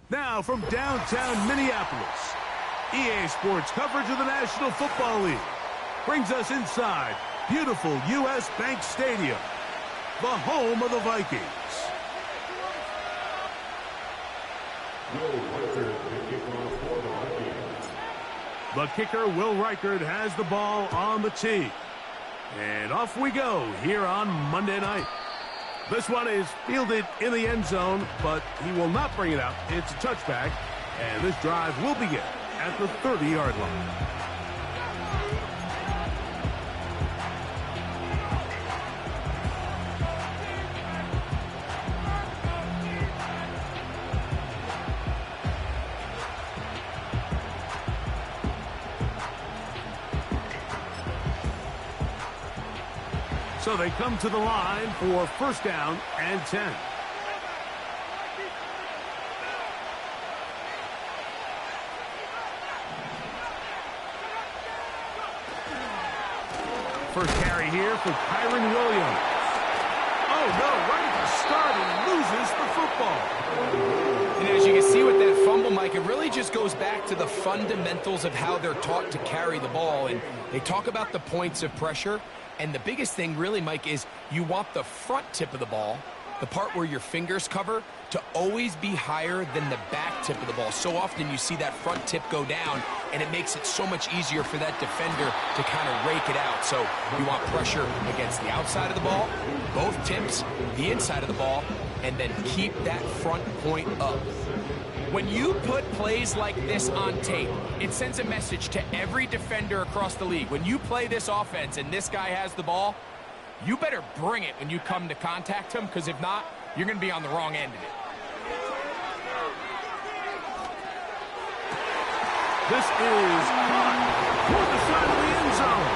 Now from downtown Minneapolis, EA Sports coverage of the National Football League brings us inside beautiful U.S. Bank Stadium, the home of the Vikings. The kicker, Will Reichert, has the ball on the tee. And off we go here on Monday night. This one is fielded in the end zone, but he will not bring it out. It's a touchback, and this drive will begin at the 30-yard line. So they come to the line for first down and 10. First carry here for Kyron Williams. Oh, no, right at the start, he loses the football. And as you can see with that fumble, Mike, it really just goes back to the fundamentals of how they're taught to carry the ball. And they talk about the points of pressure. And the biggest thing really, Mike, is you want the front tip of the ball, the part where your fingers cover, to always be higher than the back tip of the ball. So often you see that front tip go down, and it makes it so much easier for that defender to kind of rake it out. So you want pressure against the outside of the ball, both tips, the inside of the ball, and then keep that front point up. When you put plays like this on tape, it sends a message to every defender across the league. When you play this offense and this guy has the ball, you better bring it when you come to contact him, because if not, you're going to be on the wrong end of it. This is caught toward the side of the end zone.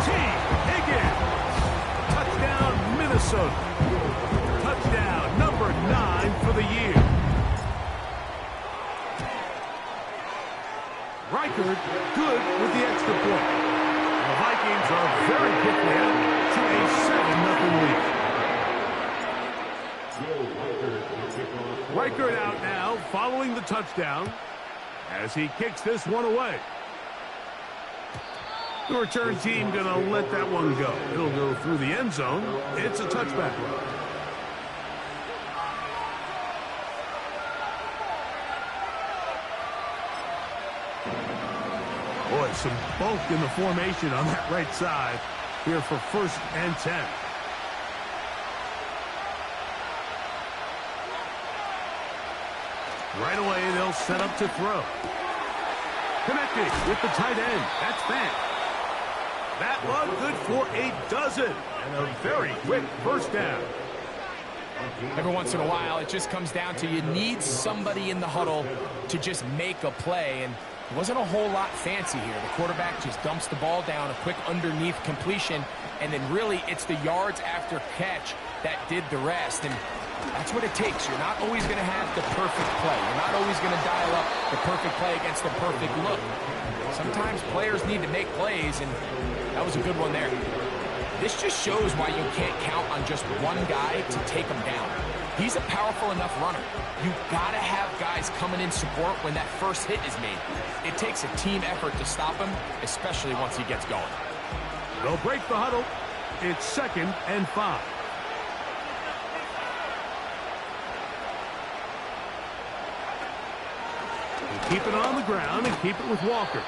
T. Higgins. Touchdown, Minnesota. Touchdown, number 9 for the year. Reichert good with the extra point. The Vikings are very quickly out to a 7-0 lead. Reichert out now following the touchdown as he kicks this one away. The return team going to let that one go. It'll go through the end zone. It's a touchback run. Boy, some bulk in the formation on that right side here for first and 10. Right away, they'll set up to throw. Connecting with the tight end. That's Fant. That one good for a dozen. And a very quick first down. Every once in a while, it just comes down to you need somebody in the huddle to just make a play. And it wasn't a whole lot fancy here. The quarterback just dumps the ball down, a quick underneath completion, and then really it's the yards after catch that did the rest. And that's what it takes. You're not always going to have the perfect play. You're not always going to dial up the perfect play against the perfect look. Sometimes players need to make plays, and that was a good one there. This just shows why you can't count on just one guy to take him down. He's a powerful enough runner. You've got to have guys coming in support when that first hit is made. It takes a team effort to stop him, especially once he gets going. They'll break the huddle. It's 2nd and 5. They keep it on the ground and keep it with Walker.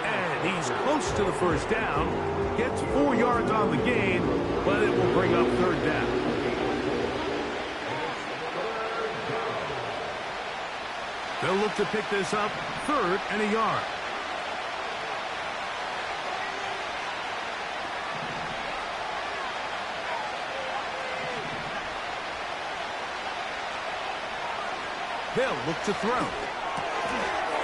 And he's close to the first down. Gets 4 yards on the gain, but it will bring up third down. They'll look to pick this up 3rd and a yard. They'll look to throw.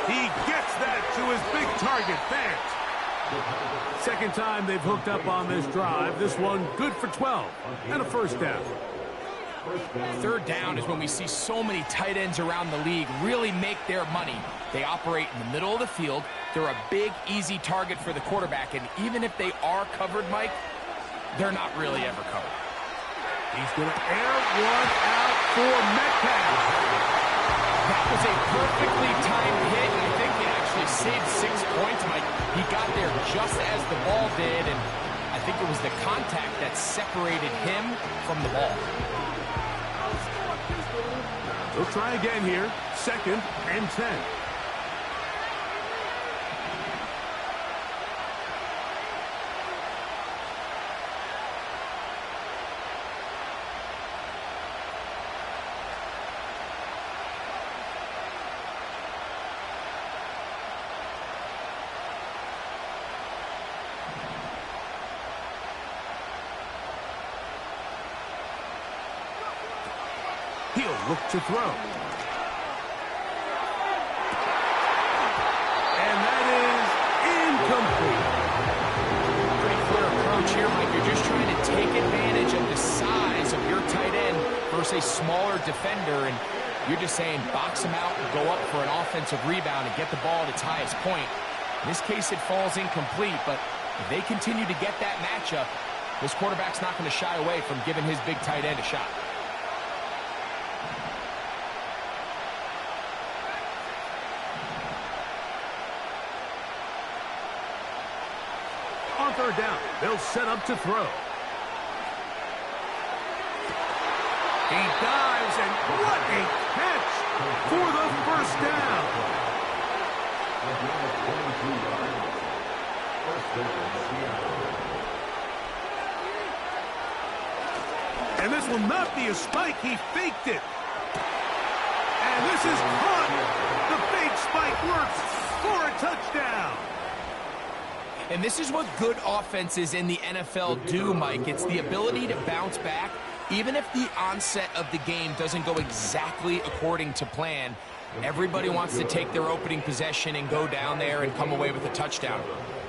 He gets that to his big target, Fant. Second time they've hooked up on this drive. This one good for 12 and a first down. Third down is when we see so many tight ends around the league really make their money. They operate in the middle of the field. They're a big, easy target for the quarterback. And even if they are covered, Mike, they're not really ever covered. He's going to air one out for Metcalf. That was a perfectly timed hit, and I think he actually saved 6 points, Mike. He got there just as the ball did, and I think it was the contact that separated him from the ball. We'll try again here. 2nd and 10. He'll look to throw. And that is incomplete. Pretty clear approach here, Mike. You're just trying to take advantage of the size of your tight end versus a smaller defender, and you're just saying box him out and go up for an offensive rebound and get the ball at its highest point. In this case, it falls incomplete, but if they continue to get that matchup, this quarterback's not going to shy away from giving his big tight end a shot. On 3rd down, they'll set up to throw. He dives, and what a catch for the 1st down. And this will not be a spike. He faked it. And this is caught. The fake spike works for a touchdown. And this is what good offenses in the NFL do, Mike. It's the ability to bounce back. Even if the onset of the game doesn't go exactly according to plan, everybody wants to take their opening possession and go down there and come away with a touchdown.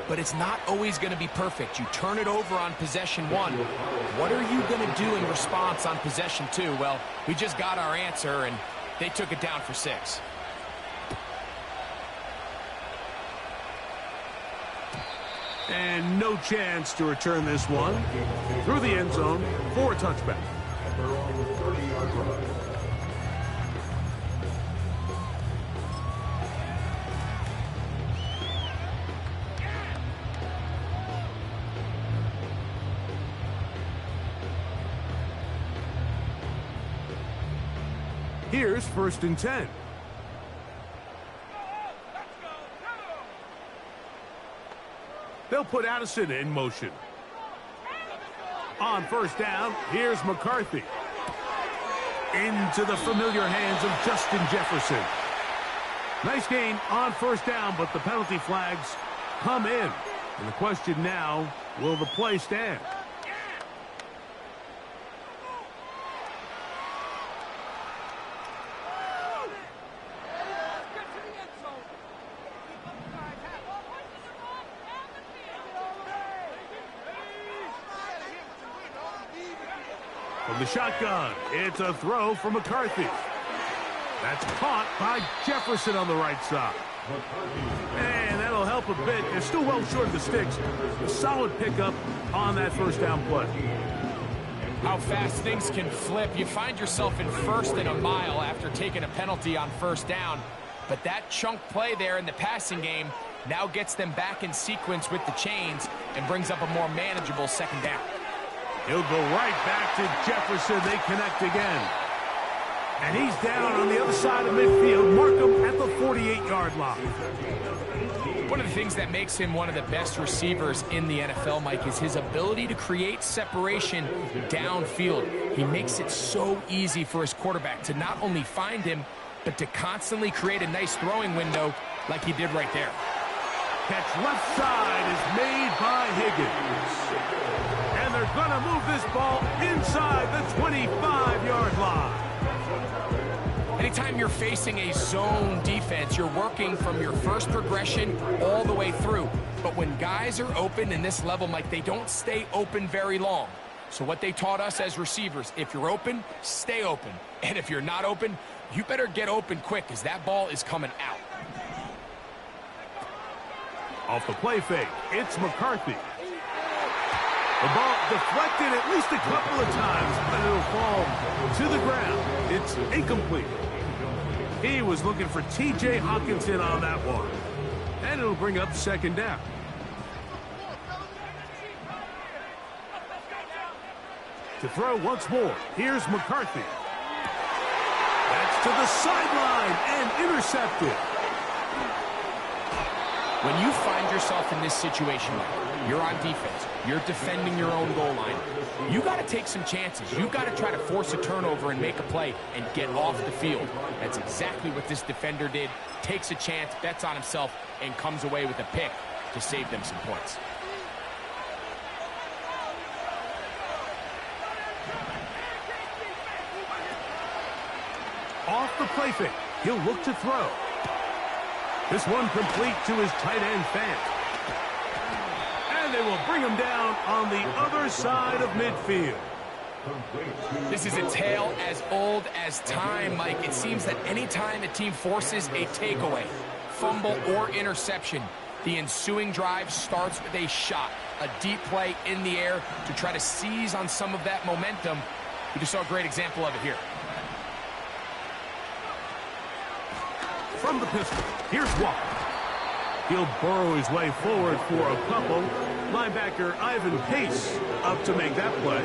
But it's not always going to be perfect. You turn it over on possession 1. What are you going to do in response on possession 2? Well, we just got our answer, and they took it down for 6. And no chance to return this one through the end zone for a touchback. Here's 1st and 10. They'll put Addison in motion. On 1st down, here's McCarthy. Into the familiar hands of Justin Jefferson. Nice gain on 1st down, but the penalty flags come in. And the question now, will the play stand? From the shotgun, it's a throw for McCarthy. That's caught by Jefferson on the right side. And that'll help a bit. They're still well short of the sticks. A solid pickup on that 1st down play. How fast things can flip. You find yourself in 1st and a mile after taking a penalty on 1st down. But that chunk play there in the passing game now gets them back in sequence with the chains and brings up a more manageable 2nd down. He'll go right back to Jefferson. They connect again. And he's down on the other side of midfield. Mark him at the 48-yard line. One of the things that makes him one of the best receivers in the NFL, Mike, is his ability to create separation downfield. He makes it so easy for his quarterback to not only find him, but to constantly create a nice throwing window like he did right there. Catch left side is made by Higgins. And they're going to move this ball inside the 25-yard line. Anytime you're facing a zone defense, you're working from your first progression all the way through. But when guys are open in this level, Mike, they don't stay open very long. So what they taught us as receivers, if you're open, stay open. And if you're not open, you better get open quick because that ball is coming out. Off the play fake, it's McCarthy. The ball deflected at least a couple of times, but it'll fall to the ground. It's incomplete. He was looking for T.J. Hawkinson on that one. And it'll bring up second down. To throw once more, here's McCarthy. That's to the sideline and intercepted. When you find yourself in this situation, you're on defense, you're defending your own goal line, you got to take some chances. You got to try to force a turnover and make a play and get off the field. That's exactly what this defender did. Takes a chance, bets on himself, and comes away with a pick to save them some points. Off the play fake, he'll look to throw. This one complete to his tight end Fant. And they will bring him down on the other side of midfield. This is a tale as old as time, Mike. It seems that any time a team forces a takeaway, fumble, or interception, the ensuing drive starts with a shot, a deep play in the air to try to seize on some of that momentum. We just saw a great example of it here. From the pistol, here's Walker. He'll burrow his way forward for a couple. Linebacker Ivan Pace up to make that play.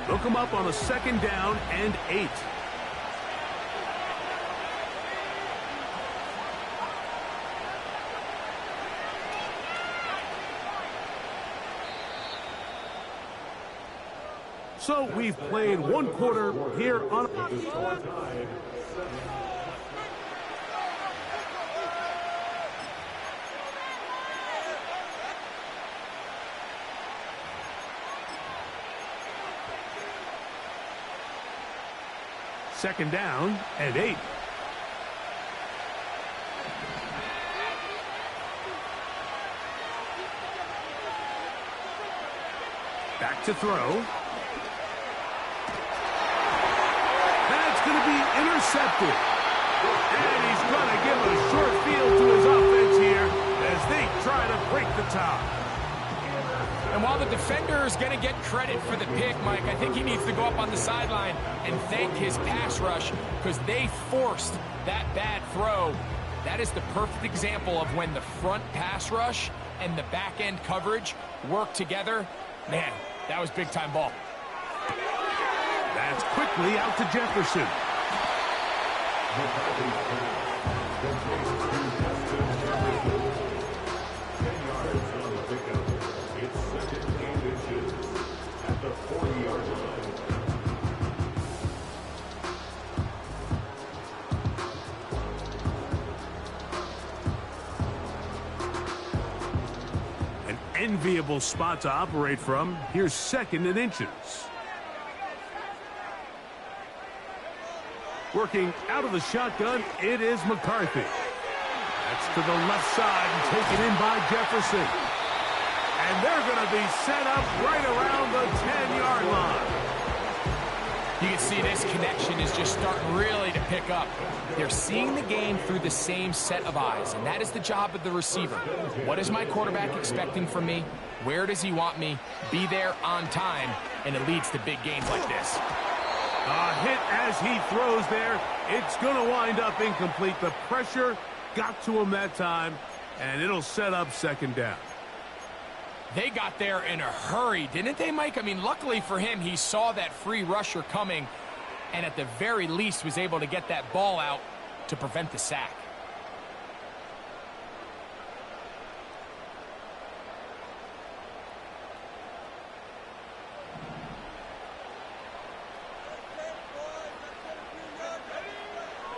They'll come up on a second down and 8. So we've played one quarter here on... Second down and 8. Back to throw. That's going to be intercepted. And he's going to give a short field to his offense here as they try to break the tie. And while the defender is going to get credit for the pick, Mike, I think he needs to go up on the sideline and thank his pass rush because they forced that bad throw. That is the perfect example of when the front pass rush and the back end coverage work together. Man, that was big-time ball. That's quickly out to Jefferson. An enviable spot to operate from. Here's second and inches. Working out of the shotgun, it is McCarthy. That's to the left side and taken in by Jefferson. And they're going to be set up right around the 10-yard line. You can see this connection is just starting really to pick up. They're seeing the game through the same set of eyes, and that is the job of the receiver. What is my quarterback expecting from me? Where does he want me? Be there on time, and it leads to big gains like this. A hit as he throws there. It's going to wind up incomplete. The pressure got to him that time, and it'll set up second down. They got there in a hurry, didn't they, Mike? I mean, luckily for him, he saw that free rusher coming and at the very least was able to get that ball out to prevent the sack.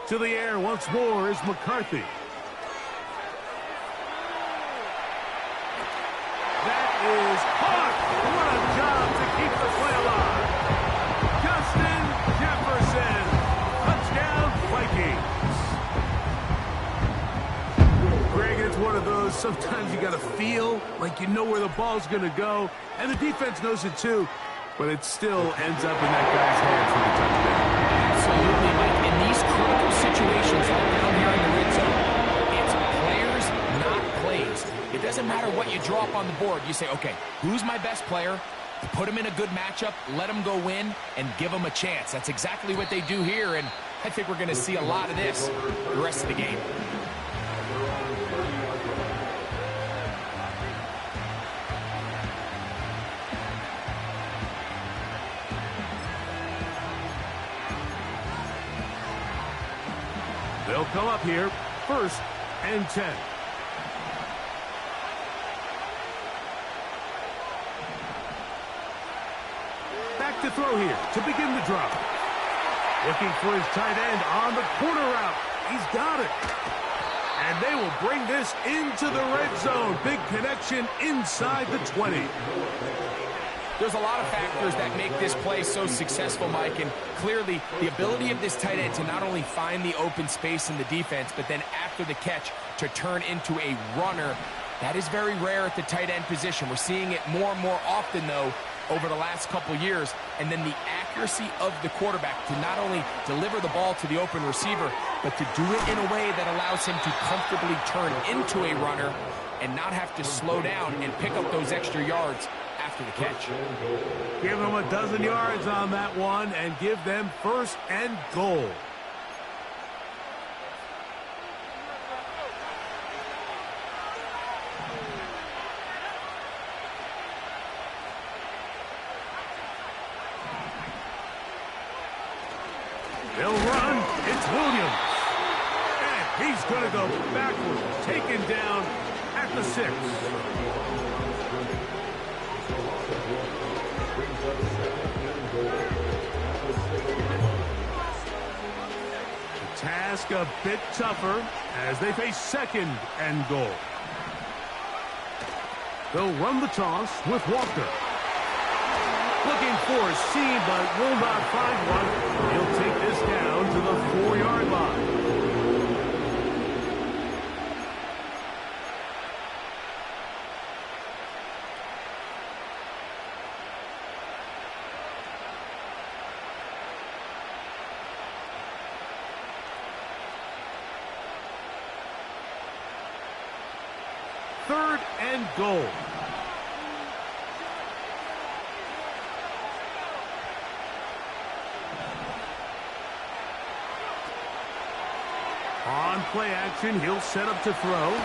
To the air once more is McCarthy. That is caught. What a job to keep the play alive. Justin Jefferson. Touchdown, Vikings. Greg, it's one of those sometimes you got to feel like you know where the ball's going to go, and the defense knows it too, but it still ends up in that guy's hands for the touchdown. Absolutely, Mike. In these critical situations, like down here in the red zone, it's players, not plays. It doesn't matter what you draw up on the board. You say, okay, who's my best player? Put him in a good matchup, let him go win, and give him a chance. That's exactly what they do here, and I think we're going to see a lot of this the rest of the game. They'll come up here, 1st and 10. Back to throw here to begin the drop. Looking for his tight end on the corner route. He's got it. And they will bring this into the red zone. Big connection inside the 20. There's a lot of factors that make this play so successful, Mike, and clearly the ability of this tight end to not only find the open space in the defense, but then after the catch to turn into a runner. That is very rare at the tight end position. We're seeing it more and more often, though, over the last couple years. And then the accuracy of the quarterback to not only deliver the ball to the open receiver, but to do it in a way that allows him to comfortably turn into a runner and not have to slow down and pick up those extra yards after the catch. Give them a dozen yards on that one and give them 1st and goal. They'll run. It's Williams. And he's going to go backwards, taken down at the 6. The task a bit tougher as they face 2nd and goal. They'll run the toss with Walker. Looking for a seam, but will not find one. He'll take this down to the 4-yard line. Third and goal. On play action, he'll set up to throw. To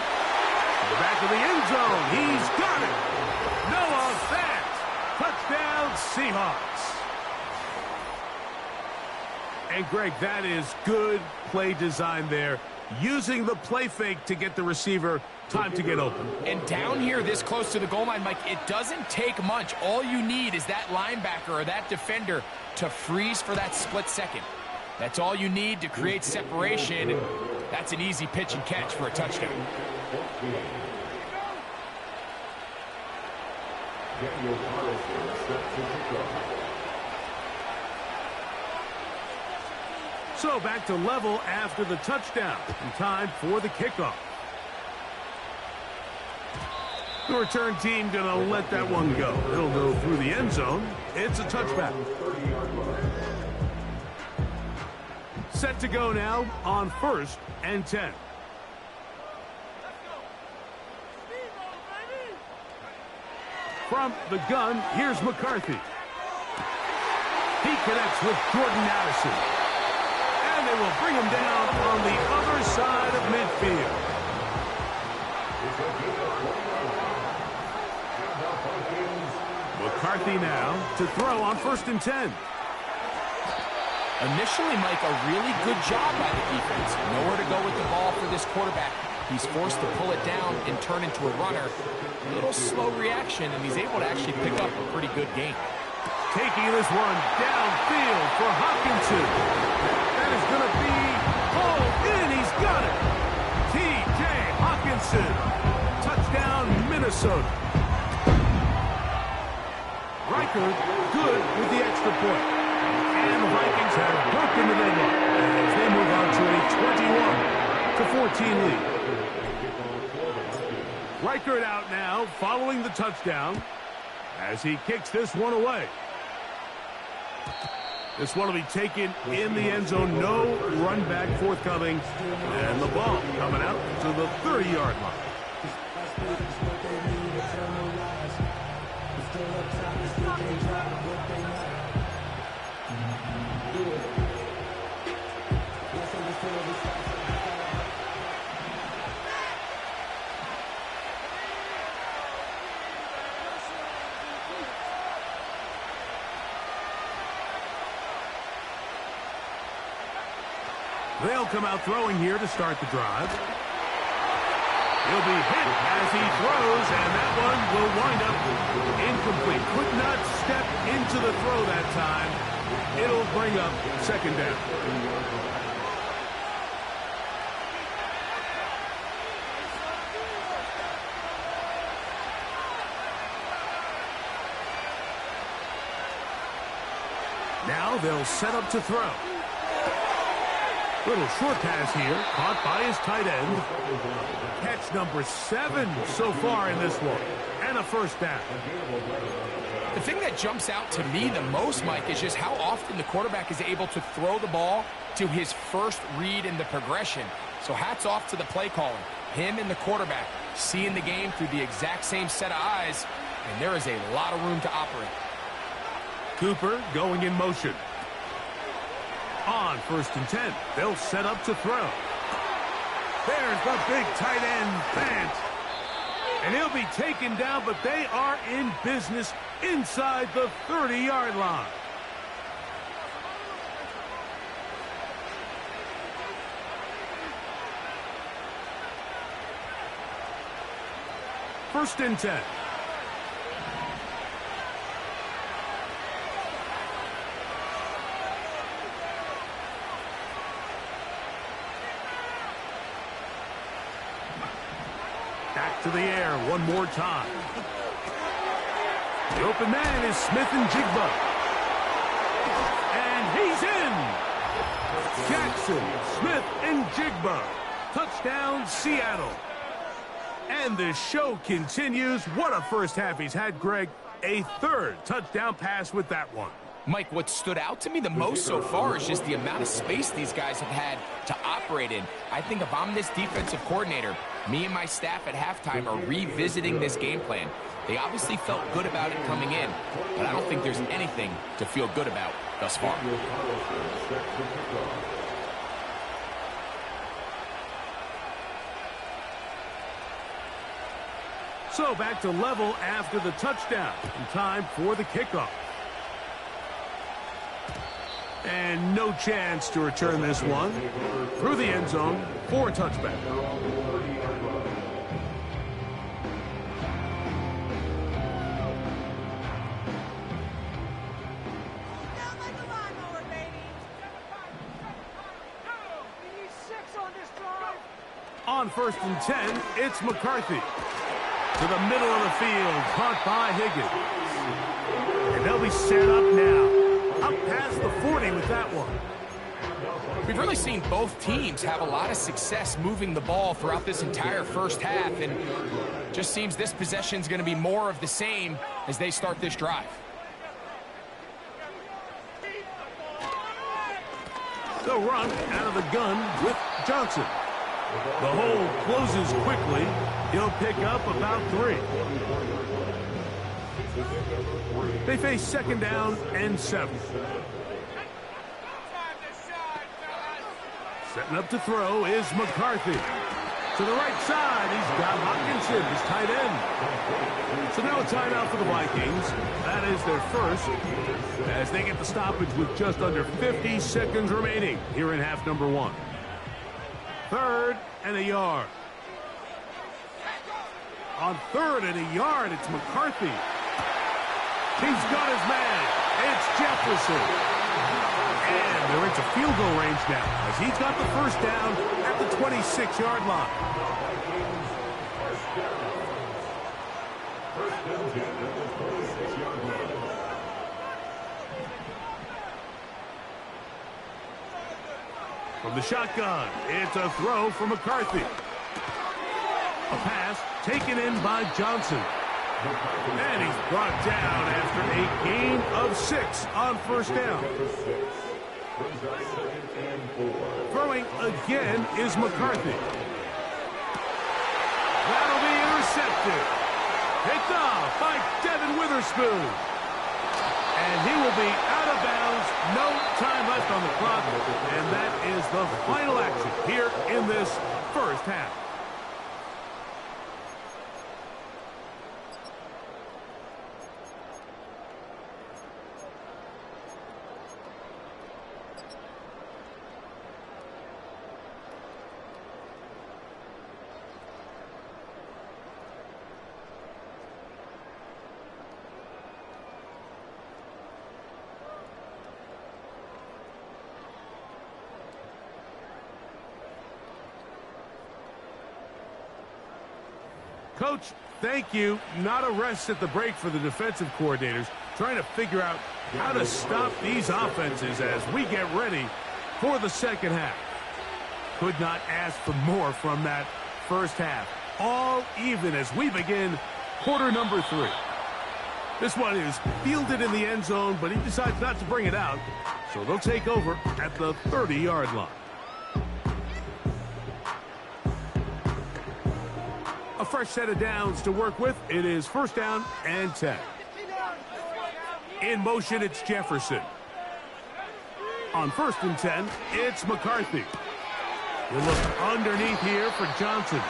the back of the end zone. He's got it. Noah Fant. Touchdown, Seahawks. And, Greg, that is good play design there. Using the play fake to get the receiver time to get open. And down here this close to the goal line, Mike, it doesn't take much. All you need is that linebacker or that defender to freeze for that split second. That's all you need to create separation, and that's an easy pitch and catch for a touchdown. So back to level after the touchdown. And time for the kickoff. The return team going to let that one go. It'll go through the end zone. It's a touchback. Set to go now on 1st and 10. From the gun, here's McCarthy. He connects with Jordan Addison. And they will bring him down on the other side of midfield. McCarthy now to throw on 1st and 10. Initially, Mike, a really good job by the defense. Nowhere to go with the ball for this quarterback. He's forced to pull it down and turn into a runner. A little slow reaction, and he's able to actually pick up a pretty good gain. Taking this one downfield for Hopkinson. That is going to be hauled in. He's got it. T.J. Hopkinson. Touchdown, Minnesota. Riker good with the extra point. And the Vikings have broken the deadlock as they move on to a 21-14 lead. Reichard out now following the touchdown as he kicks this one away. This one will be taken in the end zone. No run back forthcoming. And the ball coming out to the 30-yard line. They'll come out throwing here to start the drive. He'll be hit as he throws, and that one will wind up incomplete. Could not step into the throw that time. It'll bring up second down. Now they'll set up to throw. Little short pass here, caught by his tight end. Catch number 7 so far in this one, and a first down. The thing that jumps out to me the most, Mike, is just how often the quarterback is able to throw the ball to his first read in the progression. So hats off to the play caller. Him and the quarterback seeing the game through the exact same set of eyes, and there is a lot of room to operate. Cooper going in motion. On 1st and 10, they'll set up to throw. There's the big tight end, Bant. And he'll be taken down, but they are in business inside the 30-yard line. First and 10. To the air one more time. The open man is Smith and Jigba. And he's in. Jackson, Smith, and Jigba. Touchdown, Seattle. And the show continues. What a first half he's had, Greg. A 3rd touchdown pass with that one. Mike, what stood out to me the most so far is just the amount of space these guys have had to operate in. I think if I'm this defensive coordinator, me and my staff at halftime are revisiting this game plan. They obviously felt good about it coming in, but I don't think there's anything to feel good about thus far. So back to level after the touchdown. In time for the kickoff. And no chance to return this one. Through the end zone for a touchback. On 1st and 10, it's McCarthy. To the middle of the field, caught by Higgins. And they'll be set up now. Up past the 40 with that one. We've really seen both teams have a lot of success moving the ball throughout this entire first half, and just seems this possession is going to be more of the same as they start this drive. They'll run out of the gun with Johnson. The hole closes quickly. He'll pick up about 3. They face 2nd down and 7. Setting up to throw is McCarthy. To the right side, he's got Hopkinson, his tight end. So now a timeout for the Vikings. That is their first, as they get the stoppage with just under 50 seconds remaining here in half number 1. 3rd and a yard. On 3rd and a yard, it's McCarthy. He's got his man. It's Jefferson. And they're into field goal range now as he's got the first down at the 26-yard line. From the shotgun, it's a throw for McCarthy. A pass taken in by Johnson. And he's brought down after a gain of 6 on first down. Throwing again is McCarthy. That'll be intercepted. Picked off by Devin Witherspoon. And he will be out of bounds. No time left on the clock. And that is the final action here in this first half. Coach, thank you. Not a rest at the break for the defensive coordinators, trying to figure out how to stop these offenses as we get ready for the second half. Could not ask for more from that first half. All even as we begin quarter number 3. This one is fielded in the end zone, but he decides not to bring it out, so they'll take over at the 30-yard line. A fresh set of downs to work with. It is first down and 10. In motion, it's Jefferson. On first and 10, it's McCarthy. We'll look underneath here for Johnson.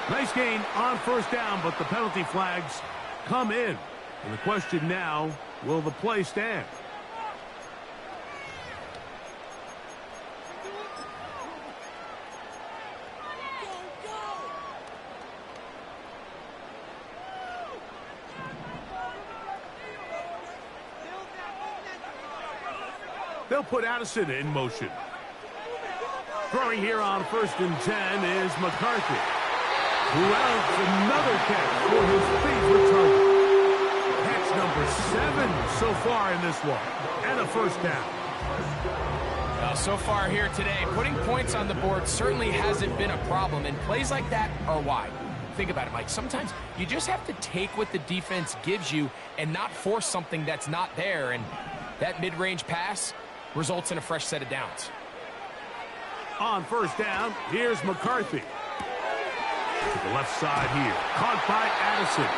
Nice gain on first down, but the penalty flags come in. And the question now, will the play stand? They'll put Addison in motion. Throwing here on first and 10 is McCarthy. Who else? Another catch for his favorite target. Catch number 7 so far in this one. And a first down. Well, so far here today, putting points on the board certainly hasn't been a problem. And plays like that are why. Think about it, Mike. Sometimes you just have to take what the defense gives you and not force something that's not there. And that mid-range pass results in a fresh set of downs. On first down, here's McCarthy. To the left side here. Caught by Addison.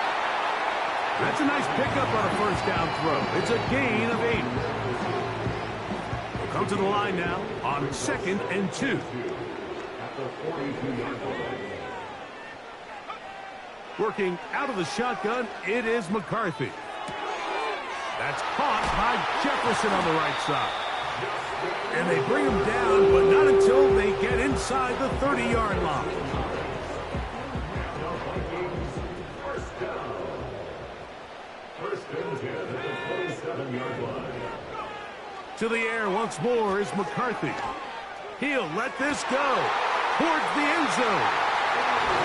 That's a nice pickup on a first down throw. It's a gain of 8. We'll come to the line now on second and 2. Working out of the shotgun, it is McCarthy. That's caught by Jefferson on the right side. And they bring him down, but not until they get inside the 30-yard line. To the air once more is McCarthy. He'll let this go towards the end zone.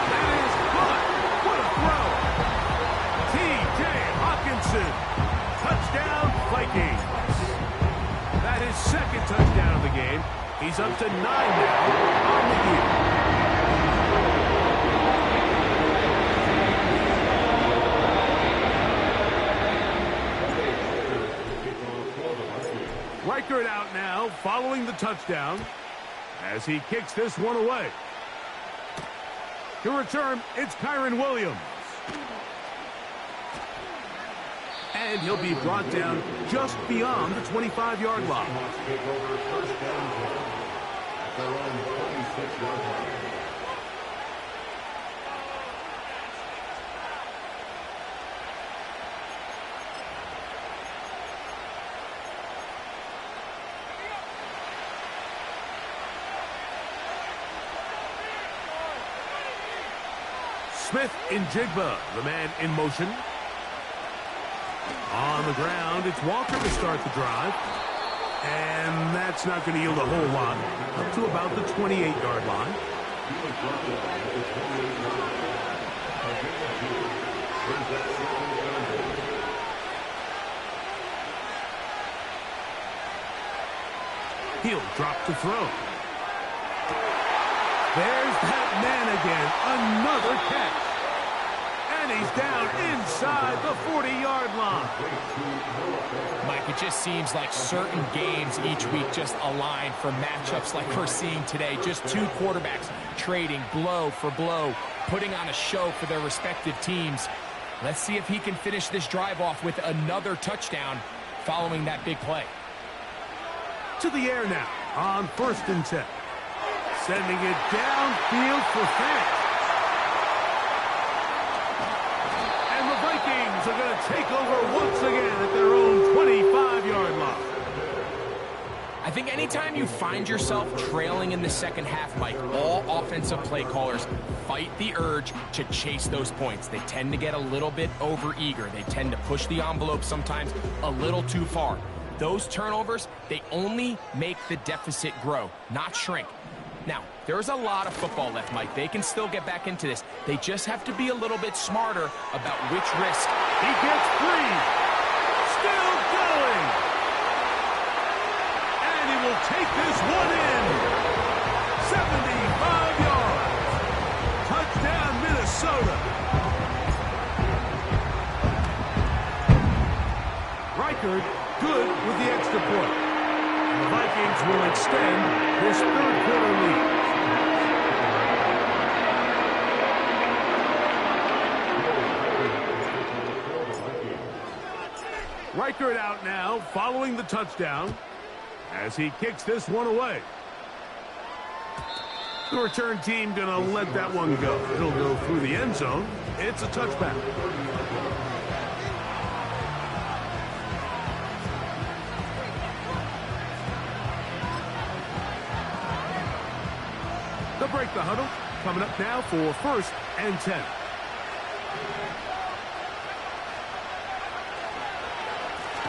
That is caught. What a throw. T.J. Hawkinson. Touchdown, Vikings. That is second touchdown of the game. He's up to 9 now on the year. Reichert out now following the touchdown as he kicks this one away. To return, it's Kyron Williams. And he'll be brought down just beyond the 25-yard line. Smith in Jigba, the man in motion. On the ground, it's Walker to start the drive. And that's not going to yield a whole lot. Up to about the 28-yard line. He'll drop to throw. There's that man again. Another catch. And he's down inside the 40-yard line. Mike, it just seems like certain games each week just align for matchups like we're seeing today. Just two quarterbacks trading blow for blow, putting on a show for their respective teams. Let's see if he can finish this drive off with another touchdown following that big play. To the air now on 1st and 10. Sending it downfield for Fant. And the Vikings are going to take over once again at their own 25-yard line. I think anytime you find yourself trailing in the second half, Mike, all offensive play callers fight the urge to chase those points. They tend to get a little bit overeager. They tend to push the envelope sometimes a little too far. Those turnovers, they only make the deficit grow, not shrink. Now, there's a lot of football left, Mike. They can still get back into this. They just have to be a little bit smarter about which risk. He gets free. Still going. And he will take this one in. 75 yards. Touchdown, Minnesota. Reichard good with the extra point. And the Vikings will extend this third-quarter lead. Reichard out now, following the touchdown, as he kicks this one away. The return team going to let that one go. It'll go through the end zone. It's a touchback. They'll break the huddle. Coming up now for 1st and 10.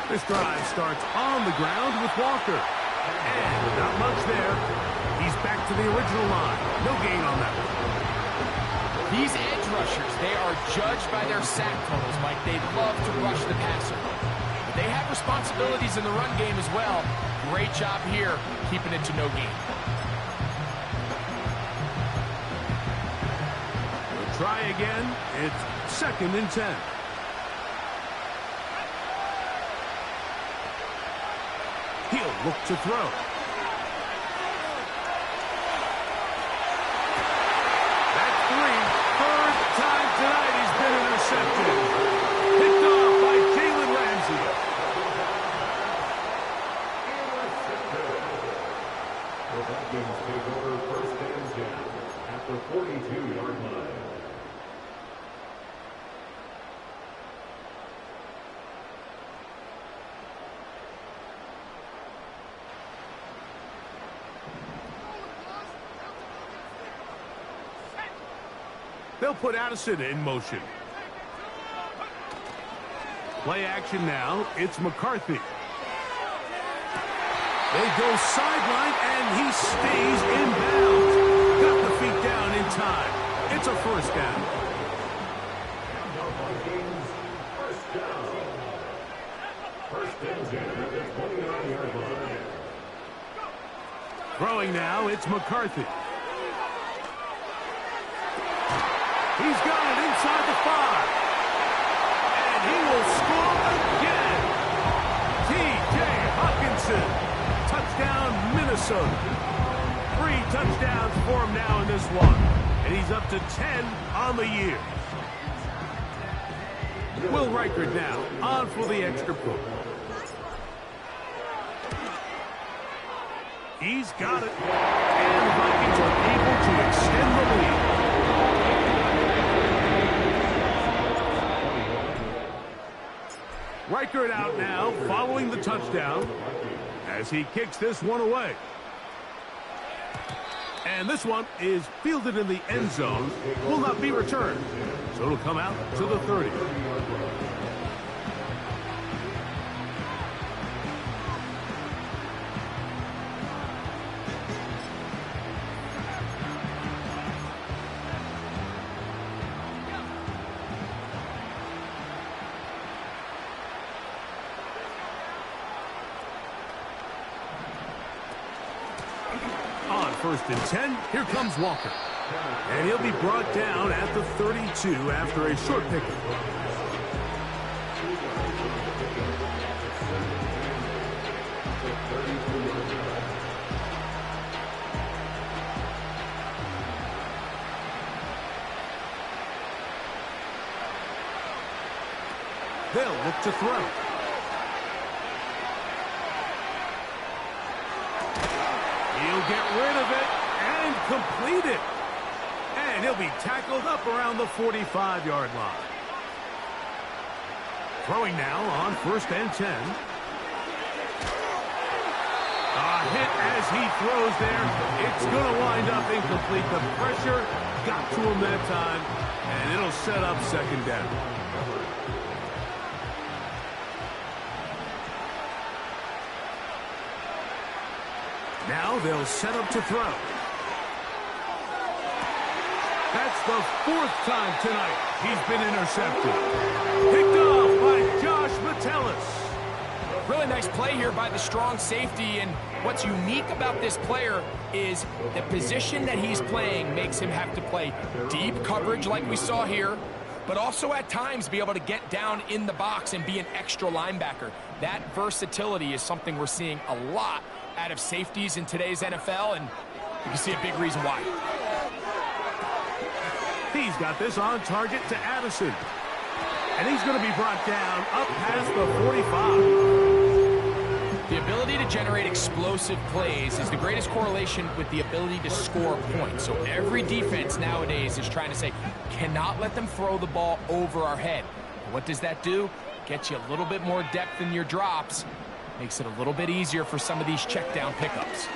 This drive starts on the ground with Walker. And not much there. He's back to the original line. No gain on that one. These edge rushers, they are judged by their sack totals, Mike. They love to rush the passer. But they have responsibilities in the run game as well. Great job here, keeping it to no gain. We'll try again. It's 2nd and 10. He'll look to throw. That's 3. 3rd time tonight he's been intercepted. Picked off by Jalen Ramsey. The Vikings take over 1st and 10 at the 42-yard line. They'll put Addison in motion. Play action now. It's McCarthy. They go sideline, and he stays in bounds. Got the feet down in time. It's a 1st down. First down. 1st and 10 at the 29-yard line. Throwing now, it's McCarthy. He's got it inside the 5. And he will score again. T.J. Hawkinson. Touchdown, Minnesota. 3 touchdowns for him now in this one. And he's up to 10 on the year. Will Reichard now on for the extra point. He's got it. And the Vikings are able to extend the lead. Reichard out now, following the touchdown, as he kicks this one away. And this one is fielded in the end zone, will not be returned. So it'll come out to the 30. On 1st and 10, here comes Walker. And he'll be brought down at the 32 after a short pickup. They'll look to throw. He'll get rid of it and complete it. And he'll be tackled up around the 45-yard line. Throwing now on 1st and 10. A hit as he throws there. It's going to wind up incomplete. The pressure got to him that time, and it'll set up 2nd down. Now they'll set up to throw. That's the 4th time tonight he's been intercepted. Picked off by Josh Metellus. Really nice play here by the strong safety, and what's unique about this player is the position that he's playing makes him have to play deep coverage like we saw here, but also at times be able to get down in the box and be an extra linebacker. That versatility is something we're seeing a lot out of safeties in today's NFL, and you can see a big reason why. He's got this on target to Addison. And he's going to be brought down up past the 45. The ability to generate explosive plays is the greatest correlation with the ability to score points. So every defense nowadays is trying to say, cannot let them throw the ball over our head. What does that do? Gets you a little bit more depth in your drops. Makes it a little bit easier for some of these check down pickups.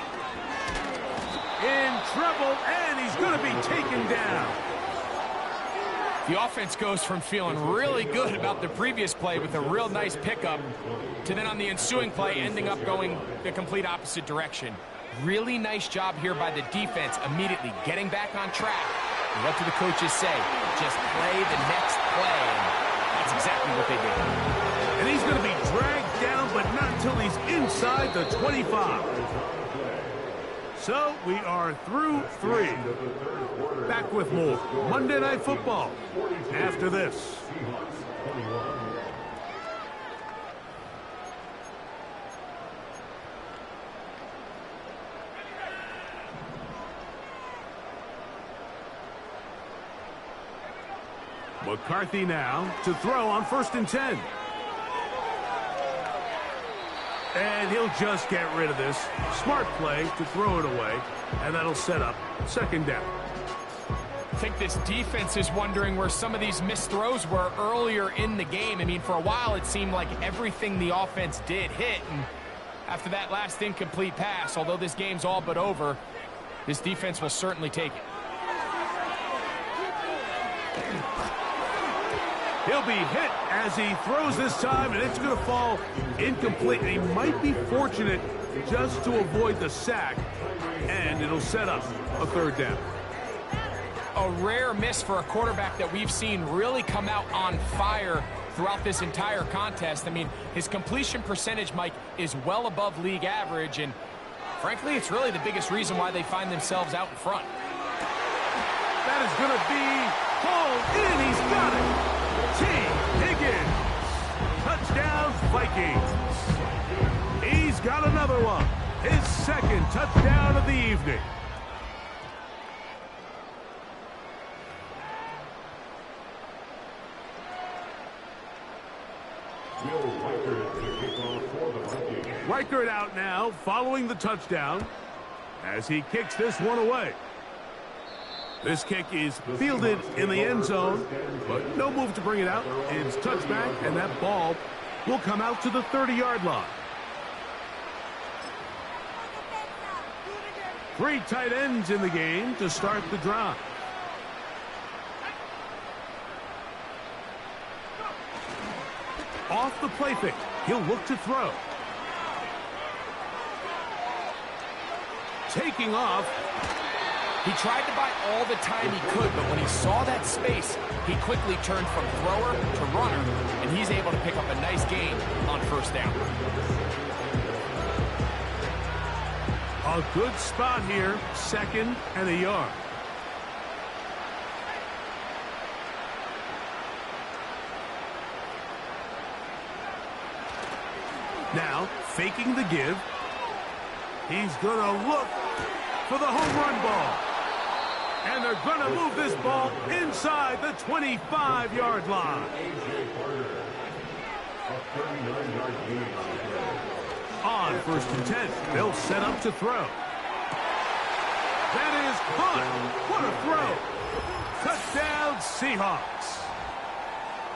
In trouble, and he's going to be taken down. The offense goes from feeling really good about the previous play with a real nice pickup to then on the ensuing play ending up going the complete opposite direction. Really nice job here by the defense immediately getting back on track. And what do the coaches say? Just play the next play. And that's exactly what they did. And he's going to be dragged down, but not until he's inside the 25. So we are through 3. Back with more Monday Night Football after this. McCarthy now to throw on 1st and 10. And he'll just get rid of this. Smart play to throw it away, and that'll set up 2nd down. I think this defense is wondering where some of these missed throws were earlier in the game. I mean, for a while it seemed like everything the offense did hit, and after that last incomplete pass, although this game's all but over, this defense will certainly take it. He'll be hit as he throws this time, and it's going to fall incomplete. And he might be fortunate just to avoid the sack, and it'll set up a 3rd down. A rare miss for a quarterback that we've seen really come out on fire throughout this entire contest. I mean, his completion percentage, Mike, is well above league average, and frankly, it's really the biggest reason why they find themselves out in front. That is going to be pulled in. He's got it. T. Higgins. Touchdown, Vikings. He's got another one. His 2nd touchdown of the evening. Reichert out now following the touchdown as he kicks this one away. This kick is fielded in the end zone, but no move to bring it out. It's touchback, and that ball will come out to the 30-yard line. 3 tight ends in the game to start the drive. Off the play fake, he'll look to throw. Taking off. He tried to buy all the time he could, but when he saw that space, he quickly turned from thrower to runner, and he's able to pick up a nice gain on 1st down. A good spot here, 2nd and a yard. faking the give. He's going to look for the home run ball. And they're going to move this ball inside the 25-yard line. On 1st and 10, they'll set up to throw. That is caught. What a throw. Touchdown, Seahawks.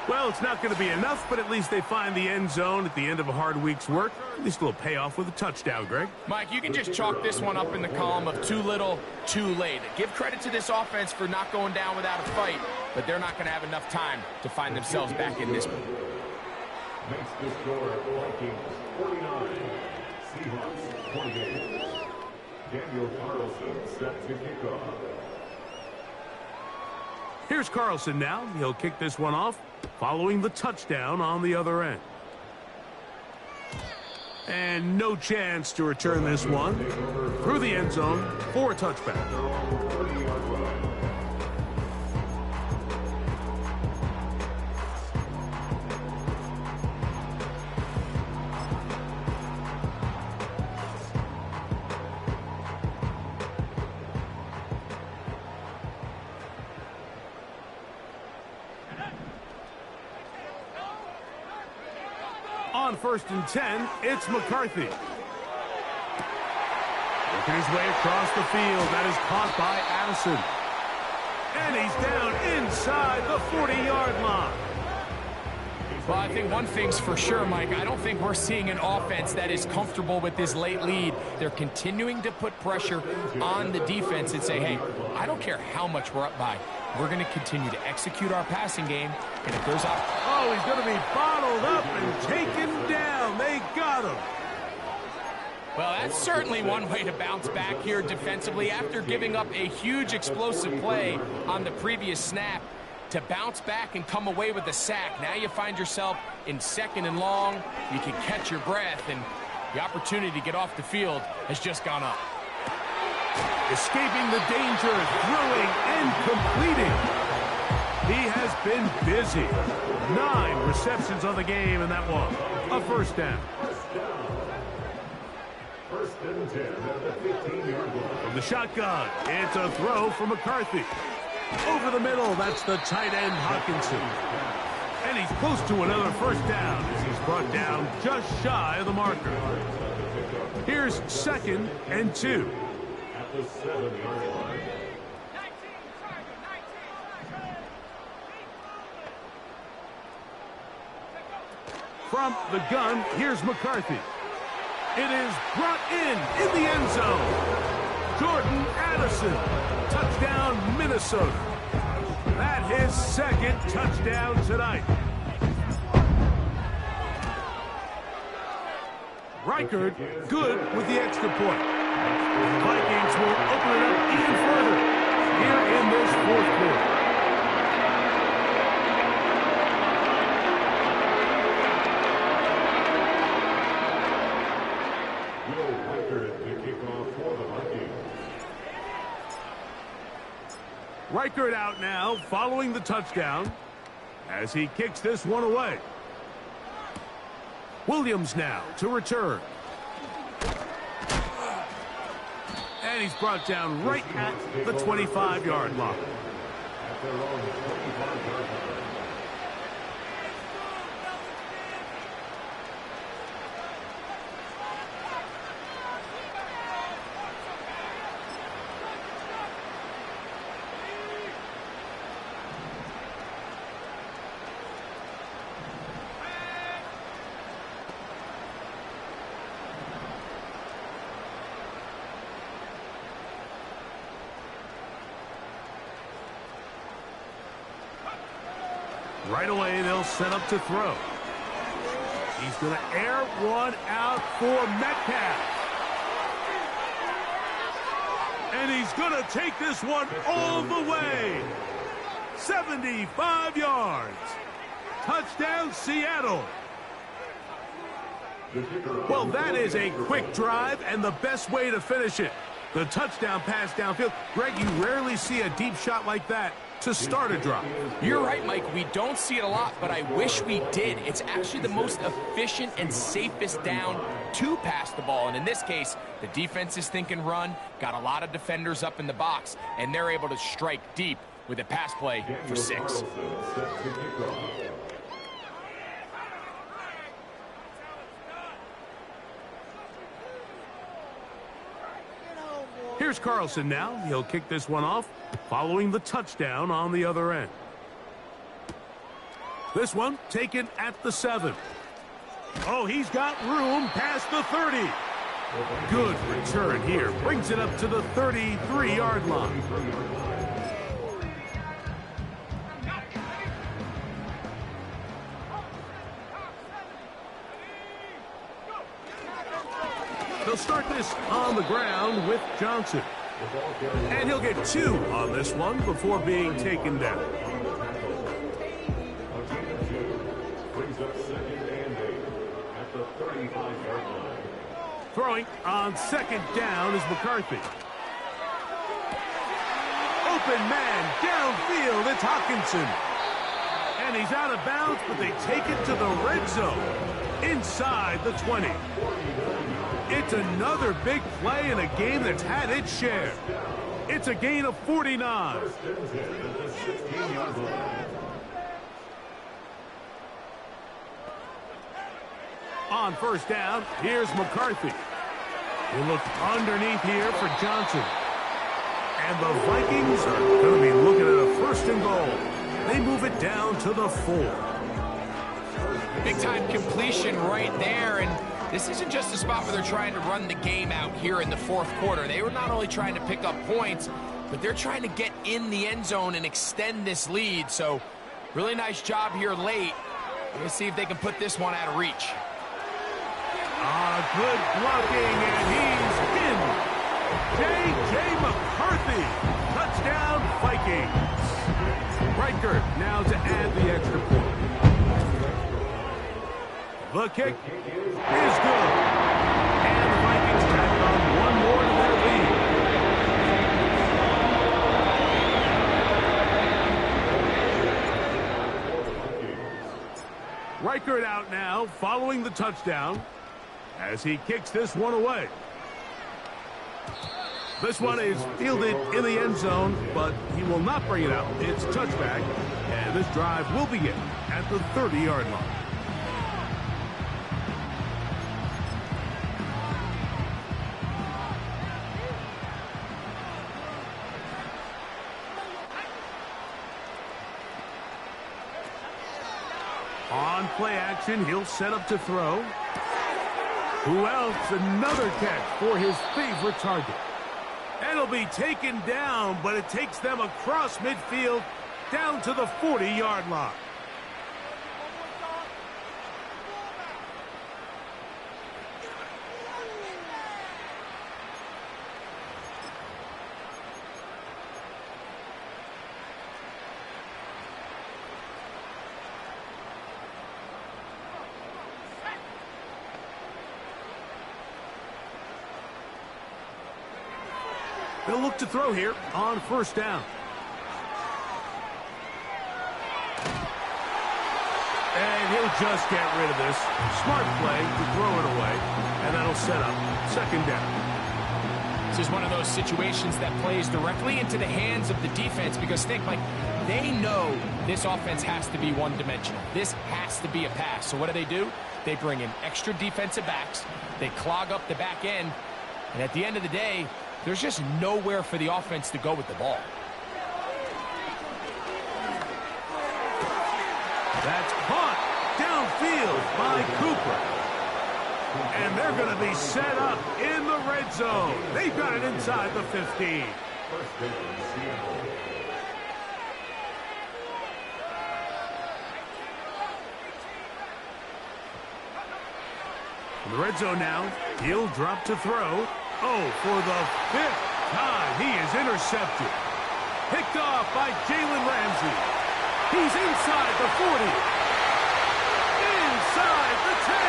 Well, it's not going to be enough, but at least they find the end zone at the end of a hard week's work. At least a little payoff with a touchdown, Greg. Mike, you can just chalk this one up in the column of too little, too late. Give credit to this offense for not going down without a fight, but they're not going to have enough time to find themselves back in this one. Makes the score Vikings 49, Seahawks 28. Daniel Carlson set to kick off. Here's Carlson now. He'll kick this one off, following the touchdown on the other end. And no chance to return this one through the end zone for a touchback. On 1st and 10, it's McCarthy. Working his way across the field. That is caught by Addison. And he's down inside the 40-yard line. Well, I think one thing's for sure, Mike. I don't think we're seeing an offense that is comfortable with this late lead. They're continuing to put pressure on the defense and say, hey, I don't care how much we're up by. We're going to continue to execute our passing game, and if there's up... Oh, he's going to be bottled up and taken down. They got him. Well, that's certainly one way to bounce back here defensively after giving up a huge explosive play on the previous snap. To bounce back and come away with a sack. Now you find yourself in 2nd and long. You can catch your breath, and the opportunity to get off the field has just gone up. Escaping the danger, throwing and completing. He has been busy. 9 receptions on the game, and that one a first down. First and 10 at the 15-yard line. From the shotgun, it's a throw from McCarthy. Over the middle, that's the tight end Hawkinson. And he's close to another first down as he's brought down just shy of the marker. Here's 2nd and 2. At the 7-yard line. From the gun, here's McCarthy. It is brought in the end zone. Jordan Addison, touchdown Minnesota. That his 2nd touchdown tonight. Reichard good with the extra point. The Vikings will open it up even further here in this 4th quarter. Reichard out now following the touchdown as he kicks this one away. Williams now to return. And he's brought down right at the 25-yard line. At their own 25-yard line. Right away, they'll set up to throw. He's going to air one out for Metcalf. And he's going to take this one all the way. 75 yards. Touchdown, Seattle. Well, that is a quick drive and the best way to finish it. The touchdown pass downfield. Greg, you rarely see a deep shot like that to start a drive. You're right, Mike. We don't see it a lot, but I wish we did. It's actually the most efficient and safest down to pass the ball. And in this case, the defense is thinking run, got a lot of defenders up in the box, and they're able to strike deep with a pass play for 6. Here's Carlson now. He'll kick this one off, following the touchdown on the other end. This one taken at the 7. Oh, he's got room past the 30. Good return here. Brings it up to the 33-yard line. They'll start this on the ground with Johnson. And he'll get 2 on this one before being taken down. Throwing on 2nd down is McCarthy. Open man downfield, it's Hawkinson. And he's out of bounds, but they take it to the red zone inside the 20. It's another big play in a game that's had its share. It's a gain of 49. On 1st down, here's McCarthy. He looked underneath here for Johnson. And the Vikings are going to be looking at a 1st and goal. They move it down to the 4. Big-time completion right there, and this isn't just a spot where they're trying to run the game out here in the 4th quarter. They were not only trying to pick up points, but they're trying to get in the end zone and extend this lead. So, really nice job here late. We're going to see if they can put this one out of reach. Good blocking, and he's in. J.J. McCarthy. Touchdown, Vikings. Riker now to add the extra point. The kick is good. And the Vikings tack on one more to their lead. Riker out now, following the touchdown, as he kicks this one away. This one is fielded in the end zone, but he will not bring it out. It's touchback, and this drive will begin at the 30-yard line. On play action, he'll set up to throw. Who else? Another catch for his favorite target. And it'll be taken down, but it takes them across midfield down to the 40-yard line. They'll look to throw here on 1st down. And he'll just get rid of this. Smart play to throw it away, and that'll set up 2nd down. This is one of those situations that plays directly into the hands of the defense, because think, Mike, they know this offense has to be one-dimensional. This has to be a pass. So what do? They bring in extra defensive backs. They clog up the back end. And at the end of the day, there's just nowhere for the offense to go with the ball. That's caught downfield by Cooper. And they're going to be set up in the red zone. They've got it inside the 15. In the red zone now, he'll drop to throw. Oh, for the 5th time, he is intercepted. Picked off by Jalen Ramsey. He's inside the 40. Inside the 10.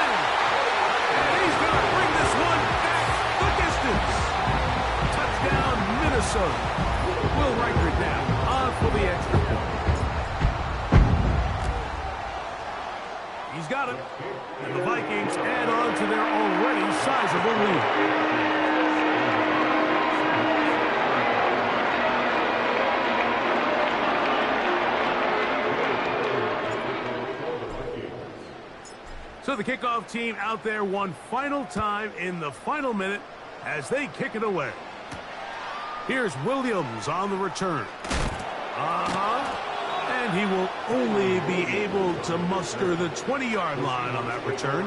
And he's going to bring this one back the distance. Touchdown, Minnesota. Will Riker down on for the extra point. got it. And the Vikings add on to their already sizable lead. So the kickoff team out there one final time in the final minute as they kick it away. Here's Williams on the return. And he will only be able to muster the 20-yard line on that return.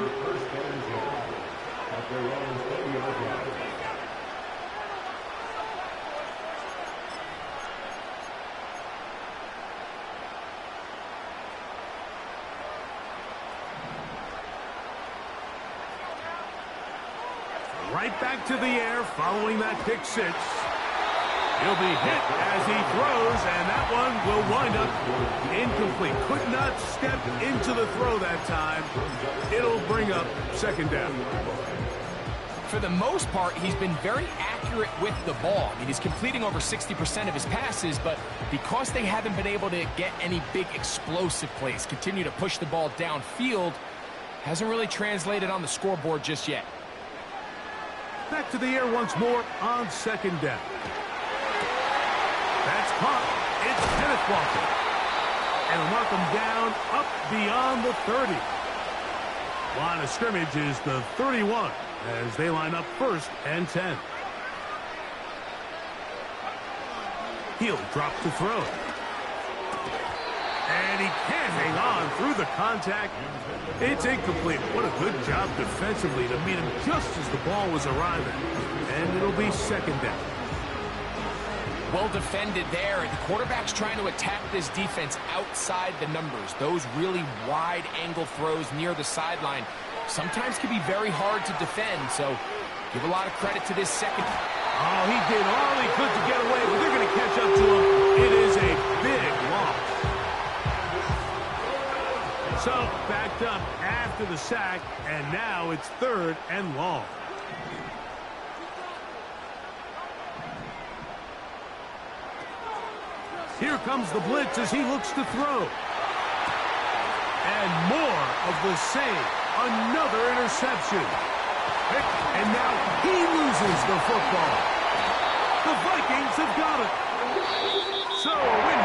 Right back to the air following that pick six. He'll be hit as he throws, and that one will wind up incomplete. Could not step into the throw that time. It'll bring up second down. For the most part, he's been very accurate with the ball. I mean, he's completing over 60% of his passes, but because they haven't been able to get any big explosive plays, continue to push the ball downfield, hasn't really translated on the scoreboard just yet. Back to the air once more on second down. That's caught. It's Kenneth Walker. And will mark him down up beyond the 30. Line of scrimmage is the 31 as they line up first and 10. He'll drop to throw. And he can't hang on through the contact. It's incomplete. What a good job defensively to meet him just as the ball was arriving. And it'll be second down. Well defended there. The quarterback's trying to attack this defense outside the numbers. Those really wide angle throws near the sideline sometimes can be very hard to defend. So give a lot of credit to this second. Oh, he did all he could to get away, but they're going to catch up to him. It is a big loss. So backed up after the sack, and now it's third and long. Here comes the blitz as he looks to throw. And more of the same. Another interception. And now he loses the football. The Vikings have got it. So a win